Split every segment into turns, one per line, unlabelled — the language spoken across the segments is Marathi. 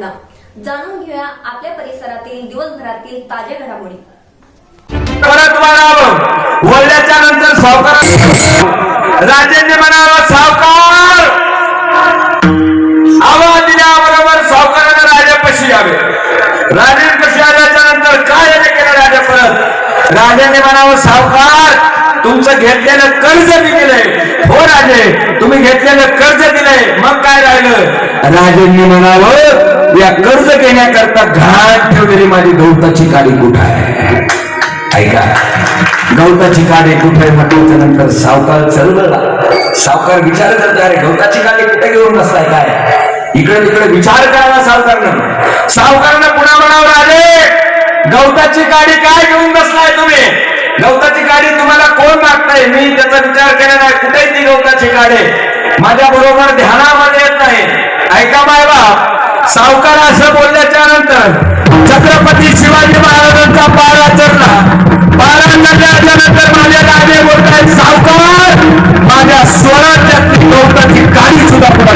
बातम्यांना जाणून घेऊया आपल्या परिसरातील दिवसभरातील ताज्या घडामोडी।
परत म्हणावं बोलल्याच्या नंतर सावकार राजेंनी म्हणावं सावकार आवाज दिल्याबरोबर सावकाराने राजापाशी यावे। राजेपाशी आल्याच्या नंतर काय केलं राजा परत राजाने म्हणावं सावकार तुमचं घेतलेलं कर्ज मी दिलंय। हो राजे तुम्ही घेतलेलं कर्ज दिलंय मग काय राहिलं। राजेंनी म्हणावं या कर्ज घेण्याकरता घाट ठेवलेली माझी गवताची काडी कुठं आहे। ऐका गवताची काडी कुठे म्हटल्याच्या नंतर सावकार चरवला। सावकार विचार करता अरे गवताची काडी कुठे घेऊन बसलाय काय इकडे तिकडे विचार करावा सावकारनं पुन्हा म्हणावं राजे गवताची काडी काय घेऊन बसलाय तुम्ही। गवताची काडी तुम्हाला कोण मागताय मी त्याचा विचार केला नाही कुठे ती गवताची काडी माझ्या बरोबर ध्यानामध्ये येत नाही। ऐका मायबाप सावकार असं बोलल्याच्या नंतर छत्रपती शिवाजी महाराजांचा पारा चढला। पारा चढल्याच्या नंतर माझे राजे बोलतायत सावकार माझ्या स्वराज्यातली गवताची काडी सुद्धा पुढे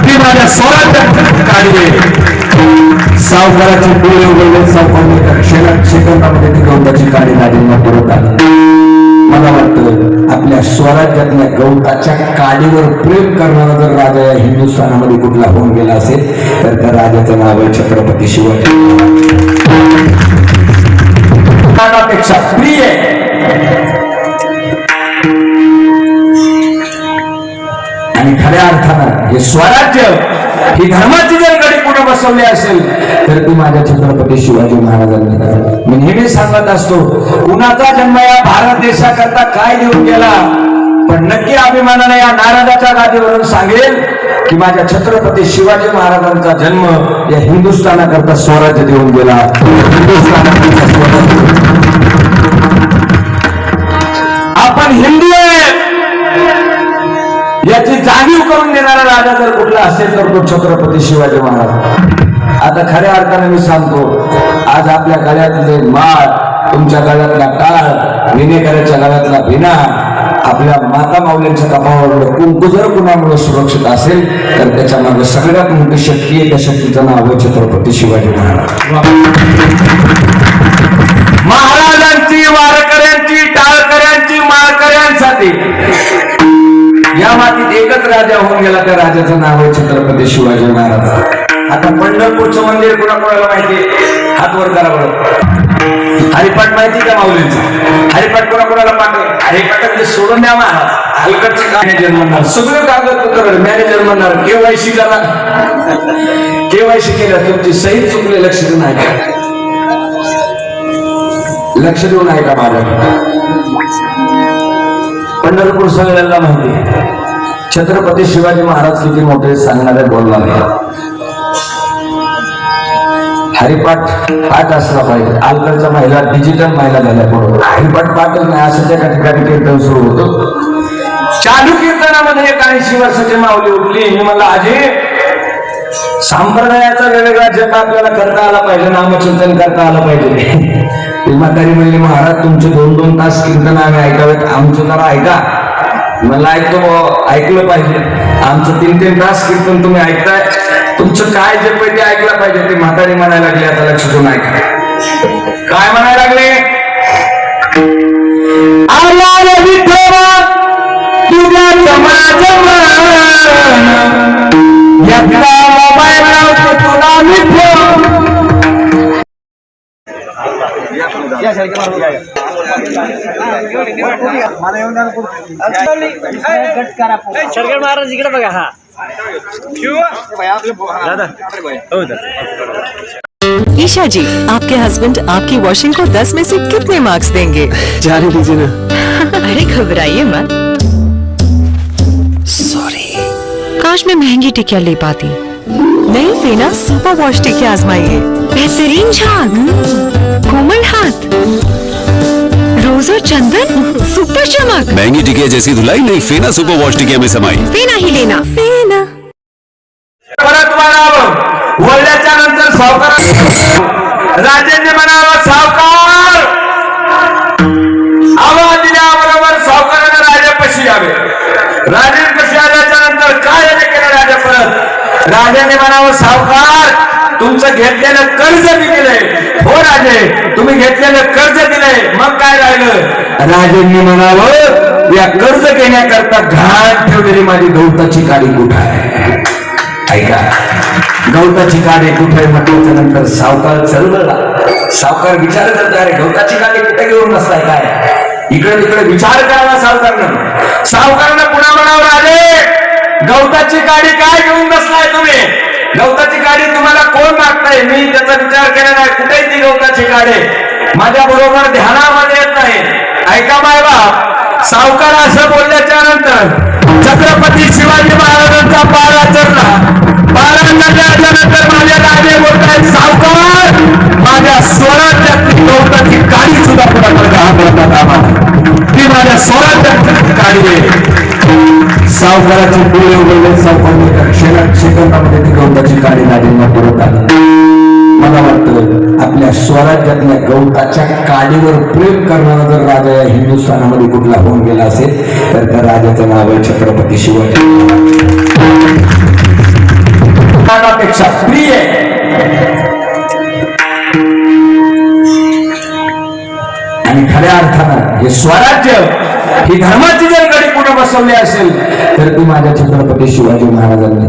ती माझ्या स्वराज्यातली काडी आहे। सावकाराचे डोळे उघडले सावकाराने सेकंदामध्ये ती गवताची काडी राजेंना परत आली। मला वाटतं आपल्या स्वराज्यातल्या गवताच्या काडीवर प्रेम करणारा जर राजा या हिंदुस्थानामध्ये कुठला होऊन गेला असेल तर त्या राजाचं नाव आहे छत्रपती शिवाजी महाराजांपेक्षा प्रिय आणि खऱ्या अर्थानं हे स्वराज्य ही धर्माची जर गडी कुठे बसवली असेल तर ती माझ्या छत्रपती शिवाजी महाराजांनी। मी नेहमी सांगत असतो कुणाचा जन्म या भारत देशाकरता काय देऊन गेला पण नक्की अभिमानाने या नाराजाच्या गादीवरून सांगेल की माझ्या छत्रपती शिवाजी महाराजांचा जन्म या हिंदुस्थानाकरता स्वराज्य देऊन गेला। हिंदुस्थानाकरता स्वराज्य आपण हिंदू आहे याची जाणीव करून देणारा राजा जर कुठला असेल तर तो छत्रपती शिवाजी महाराज। आता खऱ्या अर्थाने मी सांगतो आज आपल्या गळ्यातले माळ तुमच्या गळ्यातला टाळ विनेकराच्या गळ्यातला विना आपल्या माता माऊलींच्या कपाळावर कुंकू जर कुणामुळे सुरक्षित असेल तर त्याच्या मागे सगळ्यात मोठी शक्ती आहे। त्या शक्तीचं नाव आहे छत्रपती शिवाजी महाराज। महाराजांची वारकऱ्यांची टाळकऱ्यांची माळकऱ्यांसाठी या मातीत एकच राजा होऊन गेला त्या राजाचं नाव आहे छत्रपती शिवाजी महाराज। आता पंढरपूरचं मंदिर कुणाला माहिती हात वर करा बरं। हरिपाठ माहिती का माऊलींचा हरिपाठ कुणाला पाठ हरिपाठातले सोडून द्या महाराज हलकटचे मॅनेजर म्हणणार सगळं कागदपत्र मॅनेजर म्हणणार केवायसी करा केवायसी केलं तुमची सही चुकले लक्ष देऊन आहे लक्ष देऊन आहे का माझ्या पंढरपूर सगळ्यांना माहिती छत्रपती शिवाजी महाराज किती मोठे सांगणारे बोलणार आहे। हरिपाठ पाठ असला पाहिजे। आजकालच्या महिला डिजिटल महिला झाल्या बरोबर हरिपाठ पाठच नाही असं त्या ठिकाणी कीर्तन सुरू होतो। चालू कीर्तनामध्ये 81 वर्षाची माऊली उठली मी म्हणलं आजी संप्रदायाचा वेगवेगळा जप आपल्याला करता आला पाहिजे नामचिंतन करता आलं पाहिजे। ती म्हातारी म्हणली महाराज तुमचे 2-2 तास कीर्तन आम्ही ऐकावेत आमचं जरा ऐका। मला ऐकलं पाहिजे आमचं 3-3 तास कीर्तन तुम्ही ऐकताय तुमचं काय जे ते ऐकलं पाहिजे। ती म्हातारी म्हणायला लागली आता लक्ष देऊन ऐका काय म्हणायला लागले आला विठोबा तुझ्या मोबाईल लावतो तुला मिठो
महाराज इकडे बघा हा
ईशा जी आपके हस्बैंड आपकी वॉशिंग को 10 में से कितने मार्क्स देंगे।
जाने दीजिए ना।
अरे घबराइए मत। सॉरी काश मैं महंगी टिकिया ले पाती। नई फेना सुपर वॉश टिकिया आजमाइए बेहतरीन झाग कोमल हाथ रोज और चंदन सुपर चमक
महंगी टिकिया जैसी धुलाई नहीं फेना सुपर वॉश टिकिया में समाई।
फेना ही लेना फेना।
परत म्हणावं बोलल्याच्या नंतर सावकार राजेंनी म्हणावं सावकार आवाज दिल्याबरोबर सावकाराने राजापाशी यावे। राजेपाशी आल्याच्या नंतर काय केलं राजा परत राजाने म्हणावं सावकार तुमचं घेतलेलं कर्ज मी दिलंय. हो राजे तुम्ही घेतलेलं कर्ज दिलंय मग काय राहिलं. राजांनी म्हणावं या कर्ज घेण्याकरता घाट ठेवलेली माझी गवताची काडी कुठं आहे. ऐका गवताची काडी कुठे म्हटल्याच्या नंतर सावकार चरवला. सावकार विचार करता अरे गवताची काडी कुठे घेऊन बसलाय काय. इकडे तिकडे विचार करावा सावकारनं पुन्हा म्हणावं राजे गवताची काडी काय घेऊन बसलाय तुम्ही. गवताची काडी तुम्हाला कोण मागताय. मी त्याचा विचार केला नाही. कुठे ती गवताची काडी माझ्या बरोबर ध्यानामध्ये येत नाही. ऐका माय बाप सावकार असं बोलल्याच्या नंतर छत्रपती शिवाजी महाराजांचा पारा चढला. पारा चढल्याच्या नंतर माझे राजे बोलतायत सावकार माझ्या स्वराज्यातली गवताची काडी सुद्धा कुणाकडे घाबरतात आम्हाला. ती माझ्या स्वराज्यातली काडी आहे. सावकाराचे डोळे उघडले. सावकाराने सेकंदामध्ये ती गवताची काडी राजेंना परत आली. मला वाटतं आपल्या स्वराज्यातल्या गवताच्या काडीवर प्रेम करणारा जर राजा या हिंदुस्थानामध्ये कुठला होऊन गेला असेल तर त्या राजाचं नाव आहे छत्रपती शिवाजी महाराजांपेक्षा प्रिय आणि खऱ्या अर्थानं हे स्वराज्य ही धर्माची जर गडी कुठे बसवली असेल तर ती माझ्या छत्रपती शिवाजी महाराजांनी.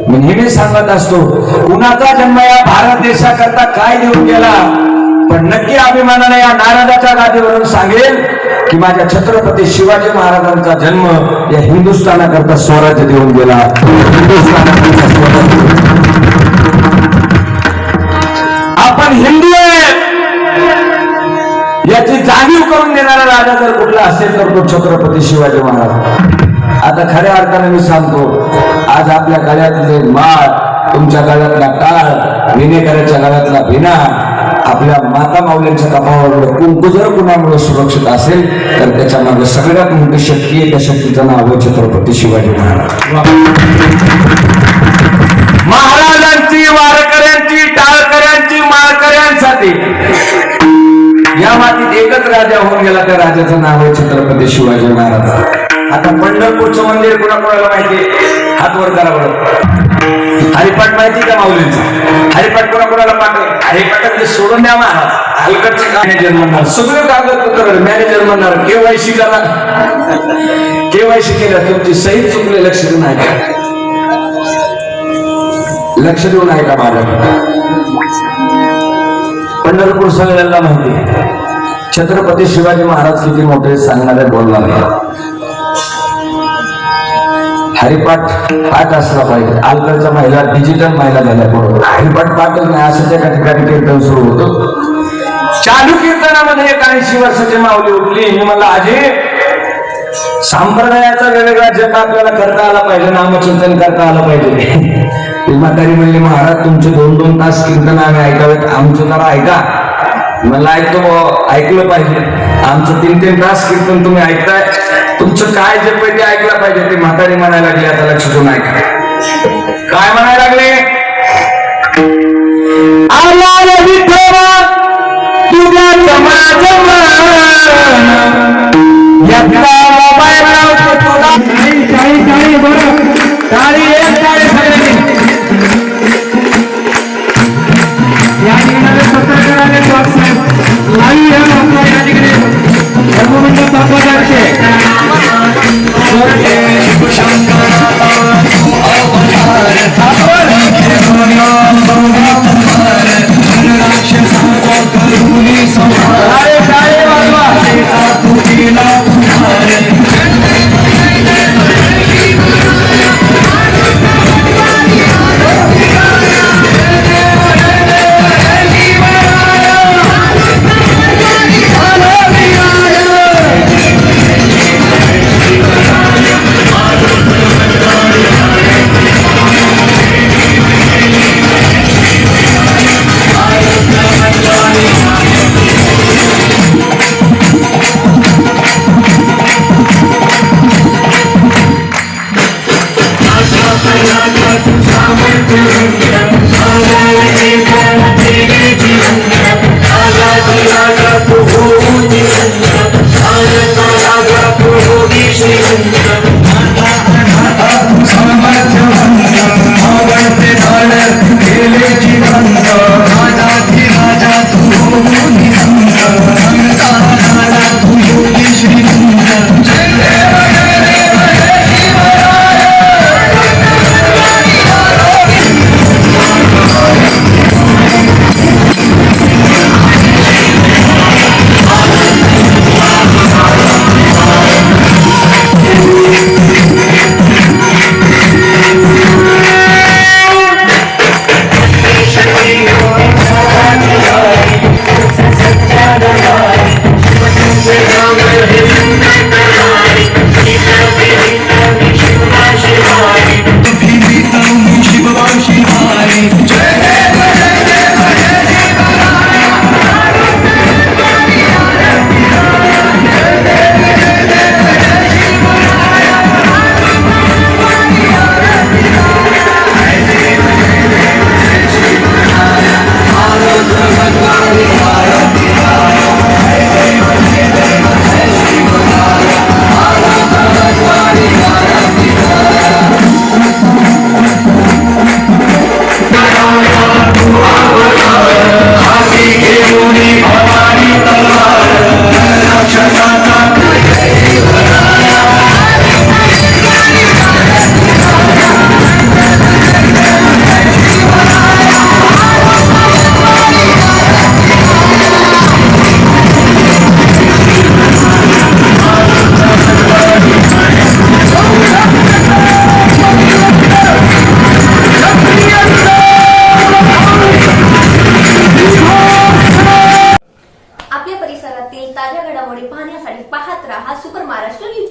मी नेहमी सांगत असतो कुणाचा जन्म या भारत देशाकरता काय देऊन गेला पण नक्की अभिमानाने या नाराजाच्या गादीवरून सांगेल की माझ्या छत्रपती शिवाजी महाराजांचा जन्म या हिंदुस्थानाकरता स्वराज्य देऊन गेला. हिंदुस्थानाकरता स्वराज्य आपण हिंदू आहे याची जाणीव करून देणारा राजा जर कुठला असेल तर तो छत्रपती शिवाजी महाराज. आता खऱ्या अर्थाने मी सांगतो आज आपल्या गळ्यातले माळ तुमच्या गळ्यातला टाळ विनेकराच्या गळ्यातला विना आपल्या माता माऊलींच्या कपाळावर कुंकू जर कुणामुळे सुरक्षित असेल तर त्याच्या मागे सगळ्यात मोठी शक्ती आहे. त्या शक्तीचं नाव आहे छत्रपती शिवाजी महाराज. महाराजांची वारकऱ्यांची टाळकऱ्यांची माळकऱ्यांसाठी या मातीत एकच राजा होऊन गेला. त्या राजाचं नाव आहे छत्रपती शिवाजी महाराज. आता पंढरपूरचं मंदिर कुणाला माहिती हात वर करा बरं. हरिपाठ माहिती का माऊलींचा. हरिपाठ कुणाला पाठ हरिपाठातले सोडून द्या महाराज. हलकटचे मॅनेजर म्हणणार सगळे कागदपत्र मॅनेजर म्हणणार केवायसी करा. केवायसी केलं तुमची सही चुकले लक्ष देऊन आहे लक्ष देऊन आहे का माझ्या. पंढरपूर सगळ्यांना माहिती आहे. छत्रपती शिवाजी महाराज किती मोठे सांगणारे बोलणार आहे. हरिपाठ पाठ असला पाहिजे. आजकालच्या महिला डिजिटल महिला झाल्या बरोबर हरिपाठ पाठच नाही असं त्या ठिकाणी कीर्तन सुरू होतं. चालू कीर्तनामध्ये एक 80 वर्षाची माऊली उठली. मी म्हणलं आजी संप्रदायाचा वेगवेगळा जप आपल्याला करता आला पाहिजे नामचिंतन करता आलं पाहिजे. ती म्हातारी म्हणली महाराज तुमचे 2-2 तास कीर्तन आम्ही ऐकावेत आमचं जरा ऐका. मला ऐकलं पाहिजे. आमचं 3-3 तास कीर्तन तुम्ही ऐकताय तुमचं काय जे ते ऐकलं पाहिजे. ती म्हातारी म्हणायला लागली आता लक्ष देऊन ऐका. काय म्हणायला लागले आला विठोबा तुझ्या मोबाईल लावतो तुला टाळी बरं टाळी एक टाळी सगळ्यांनी या ठिकाणी पत्रकार आले साहेब लाईव्ह या आपल्या या ठिकाणी धर्ममंडळ तात्पर्याचे
घडामोडी पाहण्यासाठी पाहत राहा सुपर महाराष्ट्र न्यूज.